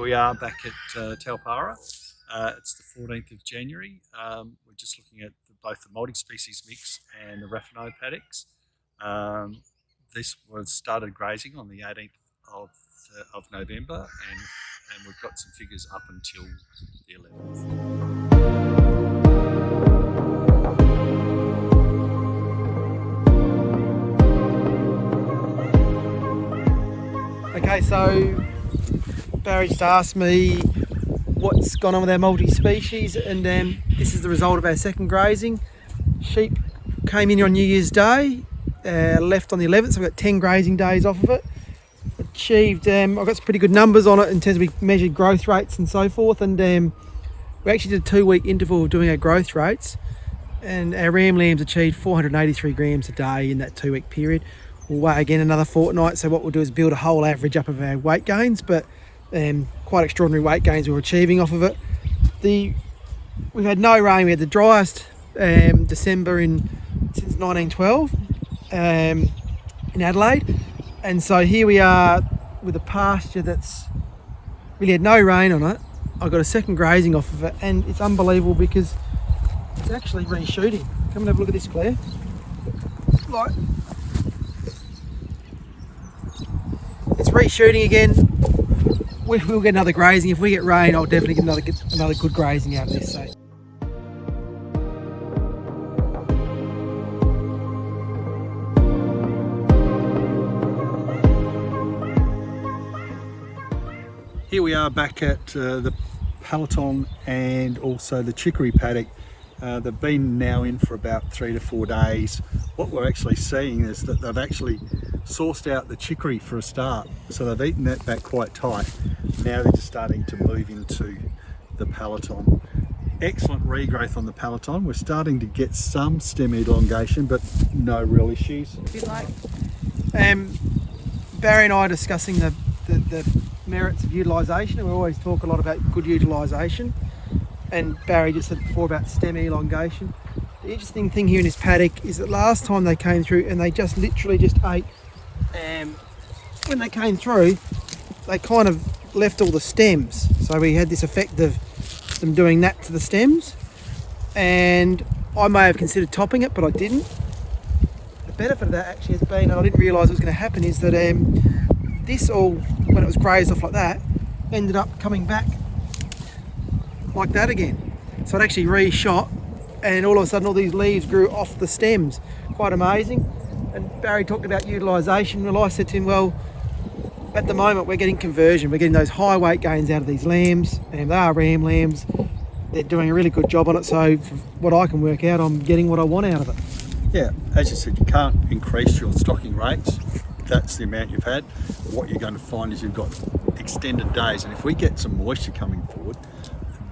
we are back at Taupara. It's the 14th of January. We're just looking at both the multi-species mix and the Raffinose paddocks. This was started grazing on the 18th of November, and we've got some figures up until the 11th. Okay, so Barry just asked me what's gone on with our multi-species, and this is the result of our second grazing. Sheep came in on New Year's Day, left on the 11th, so we've got 10 grazing days off of it. Achieved, I've got some pretty good numbers on it in terms of we measured growth rates and so forth, and we actually did a 2-week interval of doing our growth rates, and our ram lambs achieved 483 grams a day in that 2-week period. We'll weigh again another fortnight, so what we'll do is build a whole average up of our weight gains, but quite extraordinary weight gains we were achieving off of it. We've had no rain. We had the driest December since 1912 in Adelaide, and so here we are with a pasture that's really had no rain on it. I got a second grazing off of it, and it's unbelievable because it's actually re-shooting. Come and have a look at this, Claire. It's re-shooting again. We'll get another grazing. If we get rain, I'll definitely get another good grazing out of this. So. Here we are back at the Peloton and also the chicory paddock. They've been now in for about 3 to 4 days. What we're actually seeing is that they've actually sourced out the chicory for a start, so they've eaten that back quite tight. Now they're just starting to move into the Peloton. Excellent regrowth on the Peloton. We're starting to get some stem elongation, but no real issues. A bit like Barry and I are discussing the merits of utilisation, and we always talk a lot about good utilisation, and Barry just said before about stem elongation. The interesting thing here in this paddock is that last time they came through and they just literally just ate, when they came through they kind of left all the stems, so we had this effect of them doing that to the stems, and I may have considered topping it but I didn't. The benefit of that actually has been, and I didn't realise it was going to happen, is that this all, when it was grazed off like that, ended up coming back like that again, so it actually re-shot, and all of a sudden all these leaves grew off the stems. Quite amazing. And Barry talked about utilisation. Well, I said to him, well, at the moment we're getting conversion, we're getting those high weight gains out of these lambs, and they are ram lambs. They're doing a really good job on it, so from what I can work out, I'm getting what I want out of it. Yeah, as you said, you can't increase your stocking rates. That's the amount you've had. What you're going to find is you've got extended days, and if we get some moisture coming forward,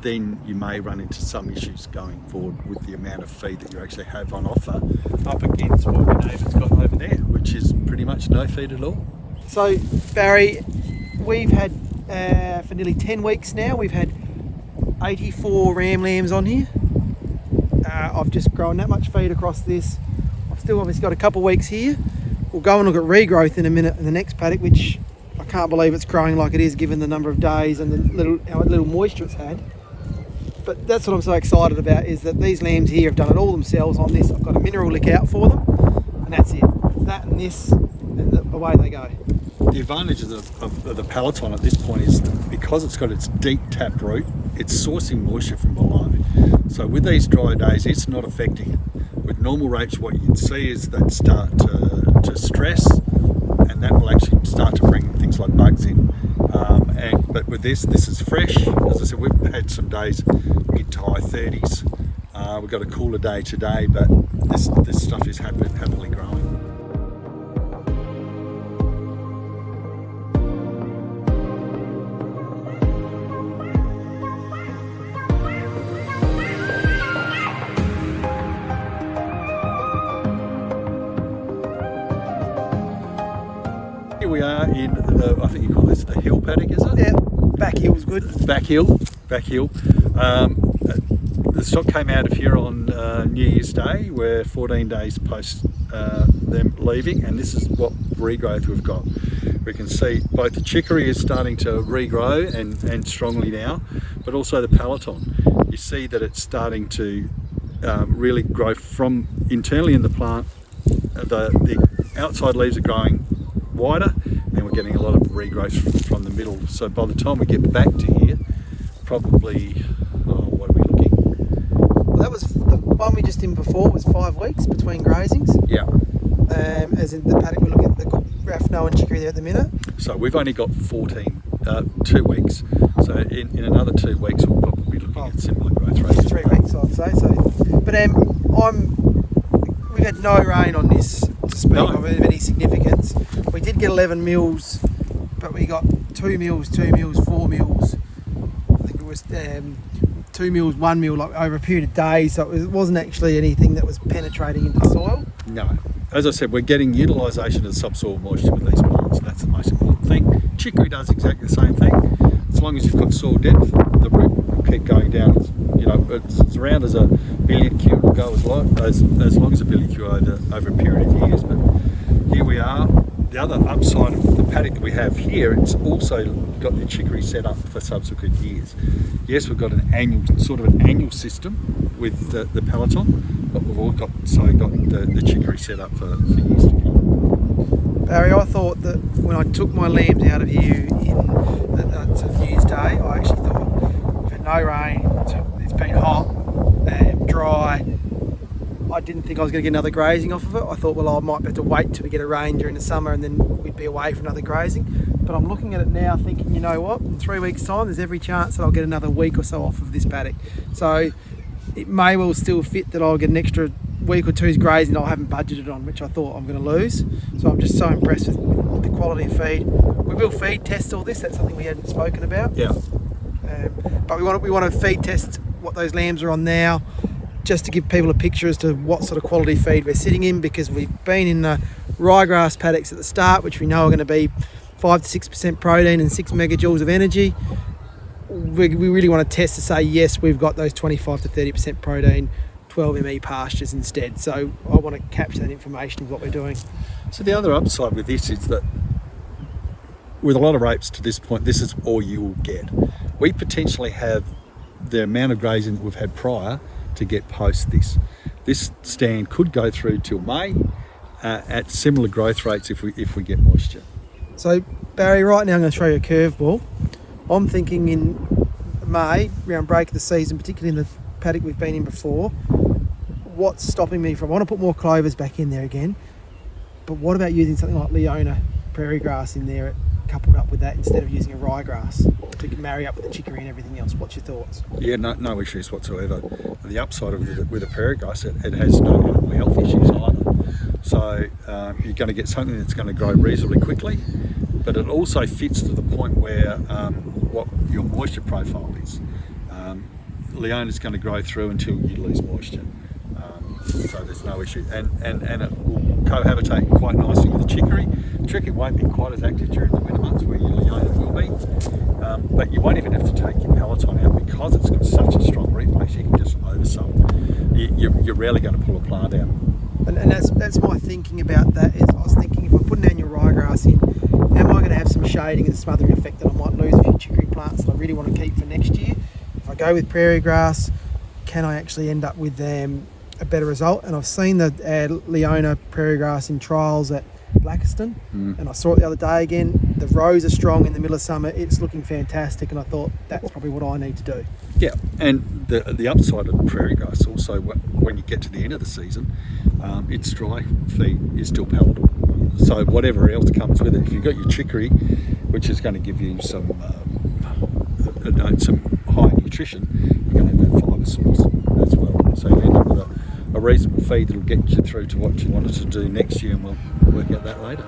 then you may run into some issues going forward with the amount of feed that you actually have on offer up against what your neighbour's got over there, which is pretty much no feed at all. So Barry, we've had for nearly 10 weeks now, we've had 84 ram lambs on here. I've just grown that much feed across this. I've still obviously got a couple of weeks here. We'll go and look at regrowth in a minute in the next paddock, which I can't believe it's growing like it is given the number of days and how little moisture it's had. But that's what I'm so excited about, is that these lambs here have done it all themselves on this. I've got a mineral lick out for them, and that's it. That and this, and away they go. The advantage of the Peloton at this point is that because it's got its deep tap root, it's sourcing moisture from below. So with these dry days, it's not affecting it. With normal rates, what you can see is that start to stress, and that will actually start to bring things like bugs in. But with this is fresh. As I said, we've had some days mid to high 30s. We've got a cooler day today, but this stuff is happily growing. Here we are in I think you call this the hill paddock, is it? Yeah, back hill's good. Back hill. The stock came out of here on New Year's Day. We're 14 days post them leaving, and this is what regrowth we've got. We can see both the chicory is starting to regrow and strongly now, but also the peloton. You see that it's starting to really grow from internally in the plant. The outside leaves are growing wider, and we're getting a lot of regrowth from the middle. So by the time we get back to here, probably, what are we looking? Well, that was the one we just did before, was 5 weeks between grazings. Yeah. As in the paddock, we're looking at the Raffno and chicory there at the minute. So we've only got 2 weeks. So in another 2 weeks, we'll probably be looking at similar growth rates. 3 weeks, I'd say. So, but we've had no rain on this to speak of any significance. We did get 11 mils, but we got 2 mils, 2 mils, 4 mils. I think it was 2 mils, 1 mil, like over a period of days. So it wasn't actually anything that was penetrating into the soil. No. As I said, we're getting utilisation of the subsoil moisture with these plants. That's the most important thing. Chicory does exactly the same thing. As long as you've got soil depth, the root will keep going down. You know, it's around as a billiard cue, will go as long as a billiard cue over a period of years. But here we are. The other upside of the paddock that we have here, it's also got the chicory set up for subsequent years. Yes, we've got an annual system with the peloton, but we've also got the chicory set up for years to come. Barry, I thought that when I took my lambs out of you on New Year's Day, I actually thought we've had no rain, it's been hot and dry. I didn't think I was going to get another grazing off of it. I thought, well, I might have to wait till we get a rain during the summer and then we'd be away for another grazing. But I'm looking at it now thinking, you know what, in 3 weeks' time, there's every chance that I'll get another week or so off of this paddock. So it may well still fit that I'll get an extra week or two's grazing I haven't budgeted on, which I thought I'm going to lose. So I'm just so impressed with the quality of feed. We will feed test all this. That's something we hadn't spoken about. Yeah. But we want to feed test what those lambs are on now, just to give people a picture as to what sort of quality feed we're sitting in, because we've been in the ryegrass paddocks at the start, which we know are going to be 5 to 6% protein and 6 megajoules of energy. We really want to test to say, yes, we've got those 25 to 30% protein, 12 ME pastures instead. So I want to capture that information of what we're doing. So the other upside with this is that with a lot of rapes to this point, this is all you will get. We potentially have the amount of grazing that we've had prior to get post this. This stand could go through till May at similar growth rates if we get moisture. So Barry, right now I'm going to throw you a curveball. I'm thinking in May, around break of the season, particularly in the paddock we've been in before, what's stopping me from, I want to put more clovers back in there again, but what about using something like Leona prairie grass in there coupled up with that instead of using a ryegrass to marry up with the chicory and everything else? What's your thoughts? Yeah, no issues whatsoever. The upside of with a prairie grass, it has no animal health issues either. So you're going to get something that's going to grow reasonably quickly, but it also fits to the point where what your moisture profile is. Leona is going to grow through until you lose moisture. So there's no issue, and it will cohabitate quite nicely with the chicory. Chicory won't be quite as active during the winter months where your Leona will be, but you won't even have to take your peloton out because it's got such a strong root base. You can just oversow. You're rarely going to pull a plant out. And that's my thinking about that. Is I was thinking, if I put an annual ryegrass in, am I going to have some shading and smothering effect that I might lose a few chicory plants that I really want to keep for next year? If I go with prairie grass, can I actually end up with a better result? And I've seen the Leona prairie grass in trials at Blackiston, and I saw it the other day again. The rows are strong in the middle of summer. It's looking fantastic, and I thought that's probably what I need to do. Yeah, and the upside of the prairie grass also, when you get to the end of the season, its dry feed is still palatable. So whatever else comes with it, if you've got your chicory, which is going to give you some high nutrition, you're going to have that fibre source as well. So you end up with a reasonable feed that'll get you through to what you wanted to do next year, and we'll work out that later.